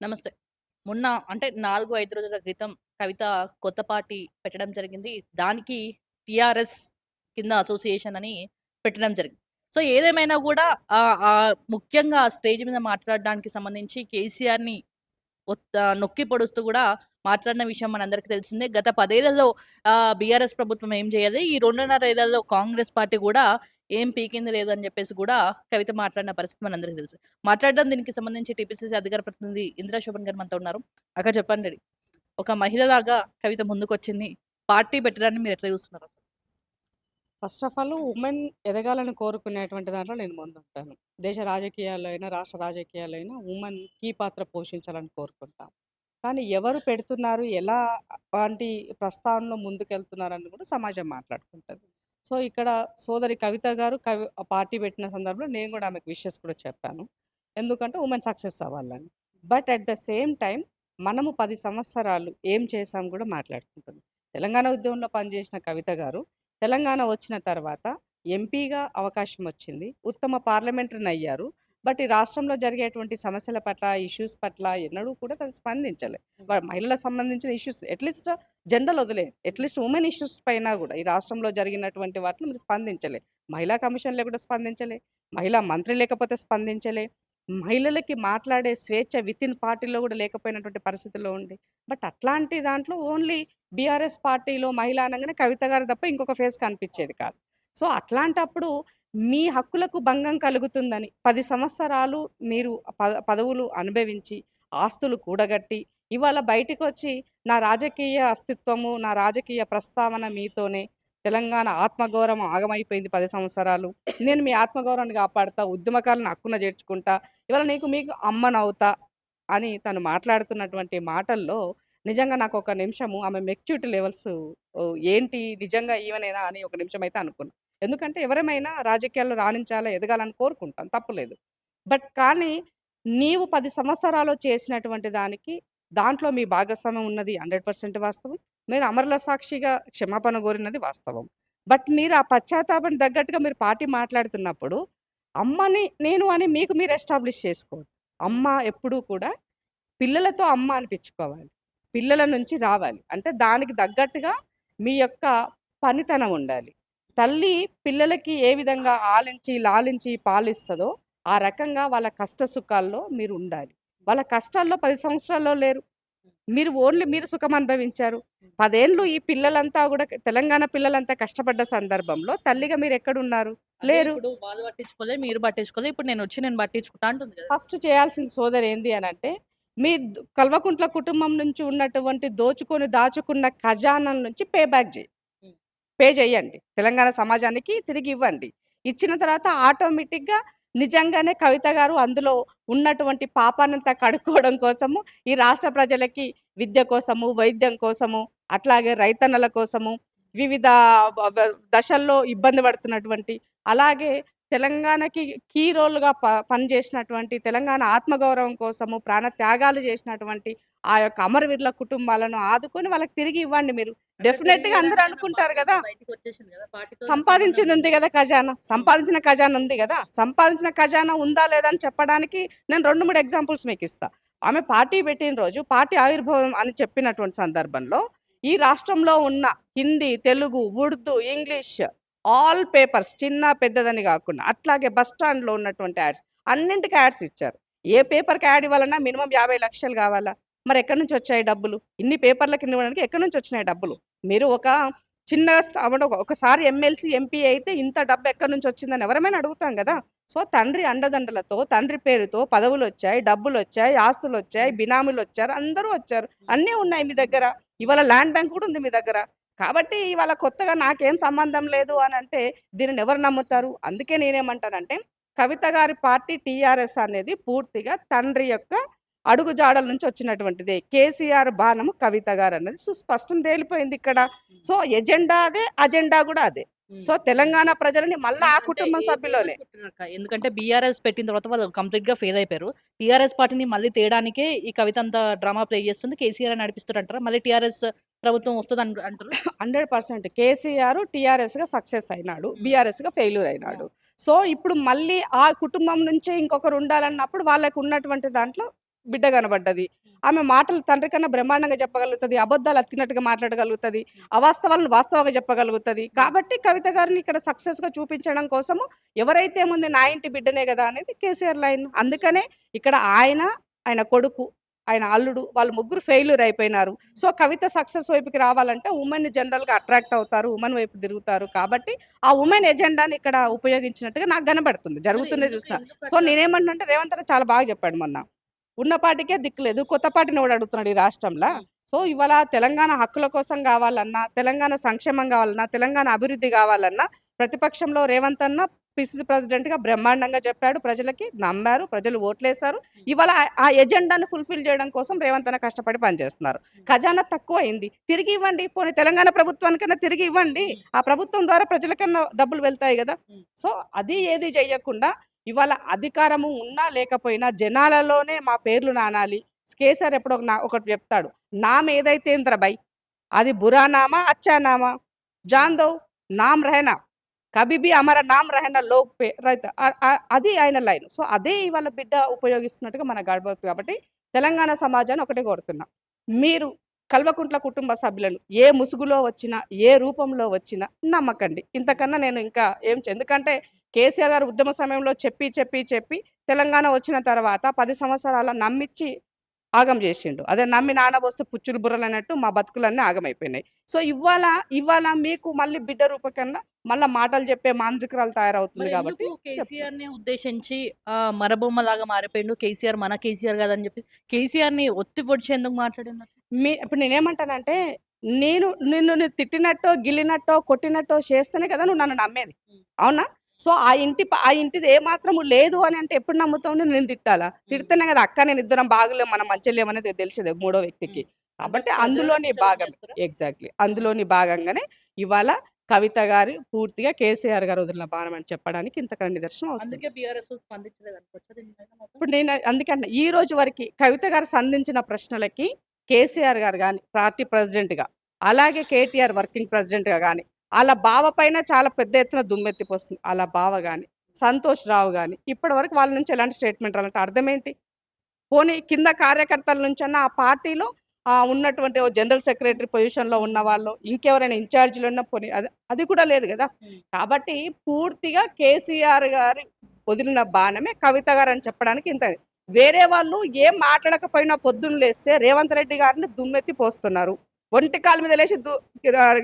నమస్తే. మొన్న అంటే 4, 5 రోజుల క్రితం కవిత కొత్త పార్టీ పెట్టడం జరిగింది. దానికి టీఆర్ఎస్ కింద అసోసియేషన్ అని పెట్టడం జరిగింది. సో, ఏదేమైనా గూడా ముఖ్యంగా ఆ స్టేజ్ మీద మాట్లాడడానికి సంబంధించి కేసీఆర్‌ని నొక్కి పొడుస్తూ గూడా మాట్లాడిన విషయం మనందరికీ తెలిసిందే. గత 10 ఏళ్లలో బీఆర్ఎస్ ప్రభుత్వం ఏం చేయలేదు. ఈ 2.5 ఏళ్లలో కాంగ్రెస్ పార్టీ గూడా ఏం పీకింది లేదు అని జెప్పేసి గూడా కవిత మాట్లాడిన పరిస్థితి మనందరికీ తెలుసు. మాట్లాడడం దీనికి సంబంధించి టీపీసీసీ అధికార ప్రతినిధి ఇందిరా శోభన్ గారు మనతో ఉన్నారు. అక్క చెప్పండి. ఒక మహిళలాగా కవిత ముందుకొచ్చింది. పార్టీ పెట్టడాన్ని మీరెట్లా చూస్తున్నారు? ఫస్ట్ ఆఫ్ ఆల్ ఉమెన్ ఎదగాలని కోరుకునేటువంటి దాంట్లో నేను ముందుంటాను. దేశ రాజకీయాల్లో అయినా, రాష్ట్ర రాజకీయాల్లో అయినా ఉమెన్ కీ పాత్ర పోషించాలని కోరుకుంటాం. కానీ ఎవరు పెడుతున్నారు, ఎలాంటి ప్రస్తావనలో ముందుకెళ్తున్నారని కూడా సమాజం మాట్లాడుకుంటది. సో, ఇక్కడ సోదరి కవిత గారు పార్టీ పెట్టిన సందర్భంలో నేను కూడా ఆమెకు విషెస్ కూడా చెప్పాను. ఎందుకంటే ఉమెన్ సక్సెస్ అవ్వాలని. But at the same time మనము 10 సంవత్సరాలు ఏం చేశాం కూడా మాట్లాడుకుంటున్నాం. తెలంగాణ ఉద్యమంలో పనిచేసిన కవిత గారు తెలంగాణ వచ్చిన తర్వాత ఎంపీగా అవకాశం వచ్చింది. ఉత్తమ పార్లమెంటరీని అయ్యారు. బట్ ఈ రాష్ట్రంలో జరిగేటువంటి సమస్యల పట్ల, ఇష్యూస్ పట్ల ఎన్నడూ కూడా తను స్పందించలే. మహిళలకు సంబంధించిన ఇష్యూస్ అట్‌లీస్ట్ జనరల్ వదిలేయండి. అట్‌లీస్ట్ ఉమెన్ ఇష్యూస్ పైన గూడా ఈ రాష్ట్రంలో జరిగినటువంటి వాటిని మీరు స్పందించలే. మహిళా కమిషన్ లేకుండా స్పందించలే. మహిళా మంత్రి లేకపోతే స్పందించలే. మహిళలకి మాట్లాడే స్వేచ్ఛ వితిన్ పార్టీలో గూడా లేకపోయినటువంటి పరిస్థితుల్లో ఉంది. బట్ అట్లాంటి దాంట్లో ఓన్లీ బీఆర్ఎస్ పార్టీలో మహిళ అనంగానే కవిత గారు తప్ప ఇంకొక ఫేస్ కనిపిచ్చేది కాదు. సో, అట్లాంటప్పుడు మీ హక్కులకు భంగం కలుగుతుందని 10 సంవత్సరాలు మీరు పదవులు అనుభవించి, ఆస్తులు కూడగట్టి, ఇవాళ బయటికొచ్చి నా రాజకీయ అస్తిత్వము, నా రాజకీయ ప్రస్తావన మీతోనే, తెలంగాణ ఆత్మగౌరవం ఆగమైపోయింది 10 సంవత్సరాలు. నేను మీ ఆత్మగౌరవాన్ని కాపాడుతా, ఉద్యమకారులను హక్కున చేర్చుకుంటా, ఇవాళ మీకు అమ్మనవుతా అని తను మాట్లాడుతున్నటువంటి మాటల్లో నిజంగా నాకొక నిమిషము ఆమె మెచ్యూరిటీ లెవెల్స్ ఏంటి నిజంగా ఈమెనేనా అని ఒక నిమిషం అయితే అనుకున్నా. ఎందుకంటే ఎవరమైనా రాజకీయాల్లో రాణించాలా, ఎదగాలని కోరుకుంటాం తప్పులేదు. బట్ కానీ నీవు 10 సంవత్సరాలు చేసినటువంటి దానికి దాంట్లో మీ భాగస్వామ్యం ఉన్నది 100% వాస్తవం. మీరు అమరుల సాక్షిగా క్షమాపణ కోరినది వాస్తవం. బట్ మీరు ఆ పశ్చాత్తాపానికి తగ్గట్టుగా మీరు పార్టీ మాట్లాడుతున్నప్పుడు అమ్మని నేను అని మీకు మీరు ఎస్టాబ్లిష్ చేసుకోవద్దు. హ్మ్. అమ్మ ఎప్పుడూ కూడా పిల్లలతో అమ్మ అనిపించుకోవాలి. పిల్లల నుంచి రావాలి. అంటే దానికి తగ్గట్టుగా మీ యొక్క పనితనం ఉండాలి. తల్లి పిల్లలకి ఏ విధంగా ఆలించి, లాలించి పాలిస్తదో, ఆ రకంగా వాళ్ళ కష్ట సుఖాల్లో మీరుండాలి. వాళ్ళ కష్టాల్లో 10 సంవత్సరాల్లో లేరు. మీరు సుఖం అనుభవించారు. 10 ఏండ్లు ఈ పిల్లలంతా గూడా తెలంగాణ పిల్లలంతా కష్టపడ్డ సందర్భంలో తల్లిగా మీరెక్కడున్నారు? అదే లేరు. ఇప్పుడు వాళ్ళు పట్టించుకోలే, మీరు పట్టించుకోలే. ఇప్పుడు నేను పట్టించుకుంటా అంటుంది గదా! ఫస్ట్ చేయాల్సిన సోదరి ఏంది అనంటే, మీ కల్వకుంట్ల కుటుంబం నుంచి ఉన్నటువంటి దాచుకున్న ఖజానాల నుంచి పే బ్యాక్ జెయి. హ్మ్. పే చేయండి. తెలంగాణ సమాజానికి తిరిగి ఇవ్వండి. ఇచ్చిన తర్వాత ఆటోమేటిక్‌గా నిజంగానే కవిత గారు అందులో ఉన్నటువంటి పాపానంతా కడుక్కోవడం కోసము, ఈ రాష్ట్ర ప్రజలకి విద్య కోసము, వైద్యం కోసము, అట్లాగే రైతన్నల కోసము, వివిధ వ వ దశల్లో ఇబ్బంది పడుతున్నటువంటి, అలాగే తెలంగాణకి కీ రోల్‌గా పనిచేసినటువంటి, తెలంగాణ ఆత్మగౌరవం కోసము ప్రాణత్యాగాలు చేసినటువంటి ఆ యొక్క అమరవీరుల కుటుంబాలను ఆదుకొని వాళ్ళకి తిరిగి ఇవ్వండి మీరు. అంటే డెఫినెట్‌గా అందరూ తిరిగియడానికి అన్న అనుకుంటారు పార్టీ గదా! బయటికొచ్చేసింది గదా! పార్టీతో సంబంధం సంపాదించింది ఉంది లేదు. గదా ఖజానా. హ్మ్. సంపాదించిన ఖజానా ఉంది గదా! సంపాదించిన ఖజానా ఉందా లేదా అని చెప్పడానికి నేను 2, 3 ఎగ్జాంపుల్స్ మీకిస్తా. ఆమె పార్టీ పెట్టిన రోజు పార్టీ ఆవిర్భావం అని చెప్పినటువంటి సందర్భంలో ఈ రాష్ట్రంలో ఉన్న Hindi, Telugu, Urdu, English all papers చిన్న పెద్దదని గాకుండా అట్లాగే బస్ స్టాండ్‌లో ఉన్నటువంటి యాడ్స్ అన్నింటికి యాడ్స్ ఇచ్చారు. ఏ పేపర్‌కి యాడ్ ఇవ్వాలన్నా మినిమమ్ 50,00,000 గావాలా? మరెక్కడి నుంచొచ్చాయి డబ్బులు? ఇన్ని పేపర్‌లకి ఇవ్వడానికి ఎక్కడి నుంచొచ్చినాయి డబ్బులు? మీరు ఒక చిన్న అంటే ఒకసారి ఎమ్మెల్సీ, ఎంపీ అయితే ఇంత డబ్బు ఎక్కడి నుంచి వచ్చిందని ఎవరమైనా అడుగుతాం గదా! సో, తండ్రి అండదండలతో, తండ్రి పేరుతో పదవులొచ్చాయి, డబ్బులొచ్చాయి, ఆస్తులొచ్చాయి, బినామీలొచ్చారు, అందరూ వచ్చారు. అన్నీ ఉన్నాయి మీ దగ్గర. ఇవాళ ల్యాండ్ బ్యాంక్ కూడా ఉంది మీ దగ్గర. కాబట్టి ఇవాళ కొత్తగా నాకేం సంబంధం లేదు అనంటే దీనిని ఎవరు నమ్ముతారు? అందుకే నేనేమంటానంటే కవిత గారి పార్టీ టీఆర్ఎస్ అనేది పూర్తిగా తండ్రి యొక్క అడుగుజాడల నుంచి వచ్చినటువంటిదే. కేసీఆర్ బాణము కవిత గారన్నది సుస్పష్టం తేలిపోయిందిక్కడ. హ్మ్. సో, ఎజెండా అదే, అజెండా గూడా అదే. హ్మ్. సో, తెలంగాణ ప్రజలని మళ్ళా ఆ అంటే కుటుంబం సభ్యులోనే. ఏమనుకుంటున్నారక్క? ఎందుకంటే బీఆర్ఎస్ పెట్టిన తర్వాత వాళ్ళు కంప్లీట్‌గా ఫెయిల్ అయిపోయారు. టీఆర్ఎస్ పార్టీని మళ్ళీ తేడానికే ఈ కవిత అంత డ్రామా ప్లే చేస్తుంది. కేసీఆర్ అని నడిపిస్తారంటారా? మళ్ళీ టీఆర్ఎస్ ప్రభుత్వం వస్తదని అంటారా? 100% కేసీఆర్ టీఆర్ఎస్‌గా సక్సెస్ అయినాడు. హ్మ్. బీఆర్ఎస్‌గా ఫెయిల్యూర్ అయినాడు. సో, ఇప్పుడు మళ్ళీ ఆ కుటుంబం నుంచే ఇంకొకరు ఉండాలన్నప్పుడు వాళ్ళకున్నటువంటి దాంట్లో బిడ్డ కనబడ్డది. ఆమె మాటలు తండ్రి కన్నా బ్రహ్మాండంగా చెప్పగలుగుతది. అబద్ధాలు అతికినట్టుగా మాట్లాడగలుగుతది. అవాస్తవాలను వాస్తవంగా చెప్పగలుగుతది. కాబట్టి కవిత గారిని ఇక్కడ సక్సెస్‌గా చూపించడం కోసము ఎవరైతే ముందు నా ఇంటి బిడ్డనే గదా అనేది కేసీఆర్ లైన్. అందుకనే ఇక్కడ ఆయన, ఆయన కొడుకు, ఆయన అల్లుడు వాళ్ళు ముగ్గురు ఫెయిల్యూర్ అయిపోయినారు. సో, కవిత సక్సెస్ వైపుకి రావాలంటే వుమెన్ జనరల్‌గా అట్రాక్ట్ అవుతారు. వుమెన్ వైపు తిరుగుతారు. కాబట్టి ఆ వుమెన్ ఎజెండాని ఇక్కడ ఉపయోగించినట్టుగా నాకు కనబడుతుంది. మరి జరుగుతున్నది ఎందుకు చూస్తున్నా. ఎందుకు సో, అట్లా? నేనేమంటున్నా రెవంత్ అన్న చాలా బాగా చెప్పాడు మొన్న. ఉన్న పార్టీకే దిక్కులేదు. కొత్త పార్టీని ఎవడు అడుగుతున్నాడు ఈ రాష్ట్రంలా? హ్మ్. సో, ఇవాళ తెలంగాణ హక్కుల కోసం గావాలన్నా, తెలంగాణ సంక్షేమం గావాలన్నా, తెలంగాణ అభివృద్ధి గావాలన్నా, ప్రతిపక్షంలో రేవంత్ అన్న పిసిసి ప్రెసిడెంట్‌గా బ్రహ్మాండంగా చెప్పాడు. ప్రజలకి నమ్మారు. ప్రజలు ఓట్లేశారు. ఇవాళ ఆ ఎజెండాను ఫుల్‌ఫిల్ చేయడం కోసం రేవంత్ అన్న కష్టపడి పనిచేస్తున్నారు. ఖజానా తక్కువయింది. తిరిగి ఇవ్వండి. పోనీ తెలంగాణ ప్రభుత్వానికన్నా తిరిగి ఇవ్వండి. హ్మ్. ఆ ప్రభుత్వం ద్వారా ప్రజలకన్నా డబ్బులు వెళ్తాయి గదా! హ్మ్. సో, అది ఏది చెయ్యకుండా ఇవాళ అధికారము ఉన్నా లేకపోయినా జనాలలోనే మా పేర్లు నానాలి. కేసీఆర్ ఎప్పుడో ఒకటి చెప్తాడు. నామ్ ఏదైతేంద్ర బై, అది బురా నామా, అచ్చా నామా, హ్మ్. జాన్ దో నామ్ రహనా, కభీ భీ హమారా నామ్ రహనా లోగ్ పే రైట్ అది ఆయన లైన్. సో, అదే ఇవాళ బిడ్డ ఉపయోగిస్తున్నట్టుగా మనకు కనబడుతుంది కాబట్టి తెలంగాణ సమాజాన్ని ఒకటే కోరుతున్నా. మీరు కల్వకుంట్ల కుటుంబ సభ్యులను ఏ ముసుగులో వచ్చినా, ఏ రూపంలో వచ్చినా నమ్మకండి. ఇంతకన్నా నేను ఇంకా ఎందుకంటే కేసీఆర్ గారు ఉద్యమ సమయంలో చెప్పి తెలంగాణ వచ్చిన తర్వాత 10 సంవత్సరాల నమ్మిచ్చి ఆగం జేసిండు. అదే నమ్మి నానబోస్తే పుచ్చులు బుర్రలన్నట్టు మా బతుకులన్నీ ఆగమైపోయినాయి. సో, ఇవాళ మీకు మళ్ళీ బిడ్డ రూపకన్నా మళ్ళా మాటలు చెప్పే మాంత్రికురాలు తయారవుతుంది మరెందుకు గాబట్టి చెప్తున్నా. కేసీఆర్‌ని ఉద్దేశించి మరబొమ్మలాగా మారిపోయిండు. కేసీఆర్ మన కేసీఆర్ కాదని చెప్పేసి కేసీఆర్‌ని ఒత్తి పొడిచి ఎందుకు మాట్లాడిందట? ఇప్పుడు నేనేమంటానంటే, నిన్ను తిట్టినట్టో, గిల్లినట్టో, కొట్టినట్టో చేస్తేనే కదా నువ్వు నన్ను నమ్మేది. హ్మ్. అవునా? సో, ఆ ఇంటిది ఏ మాత్రము లేదు అని అంటే ఎప్పుడు నమ్ముతావు నువ్వు? నేను తిట్టాలా? హ్మ్. తిడితేనే కదా అక్క నేనిద్దరం బాగులేం, మనం మంచిగా లేమనేది తెలిసేది మూడో వ్యక్తికి. హ్మ్. అంటే కాబట్టి ప్రజలను అందులోని కించపరిచి భాగమే. చేస్తారా? ఎగ్జాక్ట్‌లీ. హ్మ్. అందులోని భాగంగానే ఇవాళ కవిత గారు పూర్తిగా కేసీఆర్ గారు వదిలిన బాణం అని చెప్పడానికి ఇంతకన్నా నిదర్శనం అవసరం అందుకే లేదు. బీఆర్ఎస్ వాళ్ళు స్పందించలేదనుకోవచ్చా దీని మీద మొత్తం? ఇప్పుడు నేను అందుకనే ఈ రోజు వరకి కవిత గారు సంధించిన ప్రశ్నలకి కేసీఆర్ గారు గాని, పార్టీ ప్రెసిడెంట్‌గా, అలాగే కేటీఆర్ వర్కింగ్ ప్రెసిడెంట్‌గా గాని, ఆళ్ళ బావ పైన చాలా పెద్ద ఎత్తున దుమ్మెత్తిపోస్తుంది. ఆళ్ళ బావ గాని, సంతోష్ రావు గాని, ఇప్పటి వరకు వాళ్ళ నుంచి ఎలాంటి స్టేట్‌మెంట్ రాలంటే అర్థమేంటి? పోనీ కింద కార్యకర్తల నుంచన్నా ఆ పార్టీలో ఉన్నటువంటి ఓ జనరల్ సెక్రటరీ పొజిషన్‌లో హ్మ్. ఉన్నవాళ్ళో, ఇంకెవరైనా ఇన్‌చార్జ్‌లున్నా పోనీ అది కూడా లేదు గదా! హ్మ్. కాబట్టి పూర్తిగా కేసీఆర్ గారి వదిలిన బాణమే కవిత గారని చెప్పడానికి ఇంత. వేరే వాళ్ళు ఏం మాట్లాడకపోయినా పొద్దున్న లేస్తే రేవంత్ రెడ్డి గారిని దుమ్మెత్తి పోస్తున్నారు. ఒంటి కాలు మీద లేసి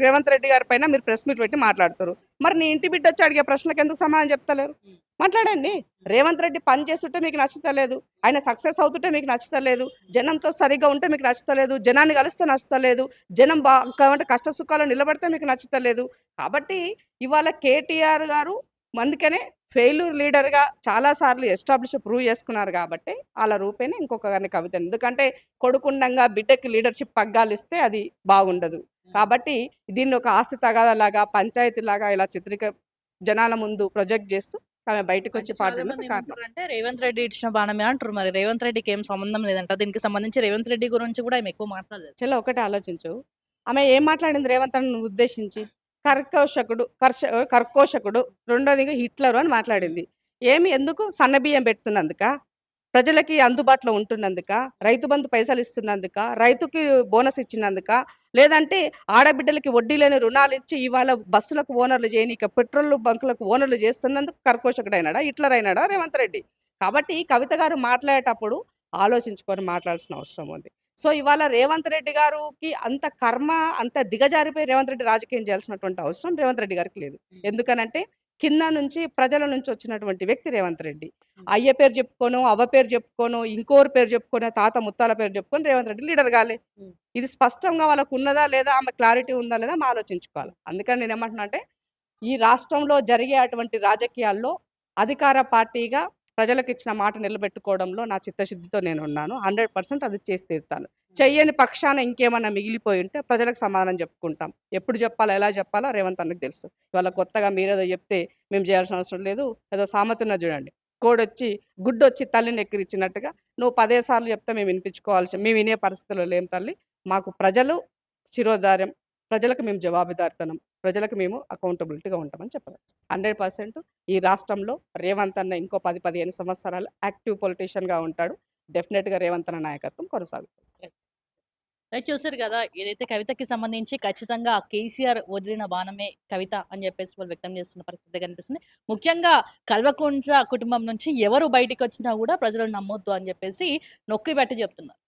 రేవంత్ రెడ్డి గారి పైన మీరు ప్రెస్ మీట్ పెట్టి మాట్లాడుతుర్రు. మరి నీ ఇంటి బిడ్డొచ్చి అడిగే ప్రశ్నలకెందుకు సమాధానం చెప్తలేరు? హ్మ్. మాట్లాడండి. హ్మ్. రేవంత్ రెడ్డి పని చేస్తుంటే మీకు నచ్చుతలేదు. ఆయన సక్సెస్ అవుతుంటే మీకు నచ్చుతలేదు. జనంతో సరిగ్గా ఉంటే మీకు నచ్చుతలేదు. జనాన్ని కలిస్తే నచ్చుతలేదు. జనం కావంటే కష్ట సుఖాల్లో నిలబడితే మీకు నచ్చుతలేదు. కాబట్టి ఇవాళ కేటీఆర్ గారు అందుకనే ఫెయిల్యూర్ లీడర్‌గా చాలా సార్లు ప్రూవ్ చేసుకున్నారు గాబట్టే ఆళ్ళ రూపేణి ఇంకొకరిని కవిత. ఎందుకంటే కొడుకుండంగా బిడ్డకి లీడర్‌షిప్ పగ్గాలిస్తే అది బాగుండదు. హ్మ్. కాబట్టి దీన్ని ఒక ఆస్తి తగాదాలాగా, పంచాయతీలాగా ఇలా జనాల ముందు ప్రొజెక్ట్ జేస్తూ ఆమె అంటే బయటకొచ్చి చాలా పార్టీలో మంది కారణం. ఏమంటుర్రంటే రేవంత్ రెడ్డి ఇచ్చిన బాణమే అంటుర్రు. మరి రేవంత్ రెడ్డికి ఏం సంబంధం లేదంట. దీనికి సంబంధించి రేవంత్ రెడ్డి గురించి కూడా ఆమె ఎక్కువ మాట్లాడలేదు. చెల్లి ఒకటే ఆలోచించు. ఆమె ఏం మాట్లాడింది రేవంత్ అన్నని ఉద్దేశించి? కర్కోశకుడు, రెండోదిగా హిట్లరు అని హ్మ్. మాట్లాడింది. ఎందుకు? సన్నబియ్యం పెడుతున్నందుకా? ప్రజలకి అందుబాటులో ఉంటున్నందుకా? రైతు బంధు పైసలిస్తున్నందుకా? రైతుకి బోనస్ ఇచ్చినందుకా? లేదంటే ఆడబిడ్డలకి వడ్డీ లేని రుణాలిచ్చి ఇవాళ బస్సులకు ఓనర్లు చేయనీక, పెట్రోల్ బంకులకు ఓనర్లు చేస్తున్నందుకు కర్కోశకుడయినాడా? హిట్లరయినాడా రేవంత్ రెడ్డి? కాబట్టి కవిత గారు మాట్లాడేటప్పుడు ఆలోచించుకొని మాట్లాడాల్సిన అవసరం ఉంది. సో, ఇవాళ రేవంత్ రెడ్డి గారుకి అంత కర్మ, అంత దిగజారిపోయి రేవంత్ రెడ్డి రాజకీయం చేయాల్సినటువంటి అవసరం రేవంత్ రెడ్డి గారికి లేదు. హ్మ్. ఎందుకనంటే, కింద నుంచి ప్రజల నుంచి వచ్చినటువంటి వ్యక్తి రేవంత్ రెడ్డి. హ్మ్. అయ్య పేరు చెప్పుకోనో, అవ్వ పేరు చెప్పుకోనో, ఇంకోరి పేరు చెప్పుకోనో, తాత ముత్తాల పేరు చెప్పుకొని రేవంత్ రెడ్డి లీడర్ గాలే. హ్మ్. ఇది స్పష్టంగా వాళ్ళకున్నదా లేదా? ఆమె క్లారిటీ ఉందా లేదా? ఆలోచించుకోవాలి. అందుకని నేనేమంటున్నా అంటే ఈ రాష్ట్రంలో జరిగే అటువంటి రాజకీయాల్లో అధికార పార్టీగా ప్రజలకిచ్చిన మాట నిలబెట్టుకోవడంలో నా చిత్తశుద్ధితో నేనున్నాను. 100% అది చేసి తీరుతాను. చెయ్యని పక్షాన ఇంకేమన్నా మిగిలిపోయి ఉంటే ప్రజలకు సమాధానం చెప్పుకుంటాం. ఎప్పుడు చెప్పాలో, ఎలా చెప్పాలో రేవంత్ అన్నకి తెలుసు. ఇవాళ కొత్తగా మీరేదో చెప్తే మేము చేయాల్సిన అవసరం లేదు. ఏదో సామెత ఉన్నది చూడండి. కోడొచ్చి గుడ్డొచ్చి తల్లిని ఎక్కిరిచ్చినట్టుగా నువ్వు 10 సార్లు చెప్తే మేము వినే పరిస్థితిలో లేము తల్లి. మాకు ప్రజలు శిరోధార్యం. ప్రజలకు మేము జవాబుదారితనం. ప్రజలకు మేము అకౌంటబిలిటీగా ఉంటామని చెప్పవచ్చు. 100% ఈ రాష్ట్రంలో రేవంత్ అన్న ఇంకో 10, 15 సంవత్సరాలు యాక్టివ్ పొలిటీషియన్‌గా ఉంటాడు. డెఫినిట్‌గా రేవంత్ అన్న నాయకత్వం కొనసాగుతుంది. రైట్, చూసారు కదా! ఏదైతే కవితకి సంబంధించి ఖచ్చితంగా కేసీఆర్ వదిలిన బాణమే కవిత అని చెప్పేసి వాళ్ళు వ్యక్తం చేస్తున్న పరిస్థితి కనిపిస్తుంది. ముఖ్యంగా కల్వకుంట్ల కుటుంబం నుంచి ఎవరు బయటికొచ్చినా గూడా ప్రజలు నమ్మొద్దు అని చెప్పేసి నొక్కి బట్టి చెప్తున్నారు.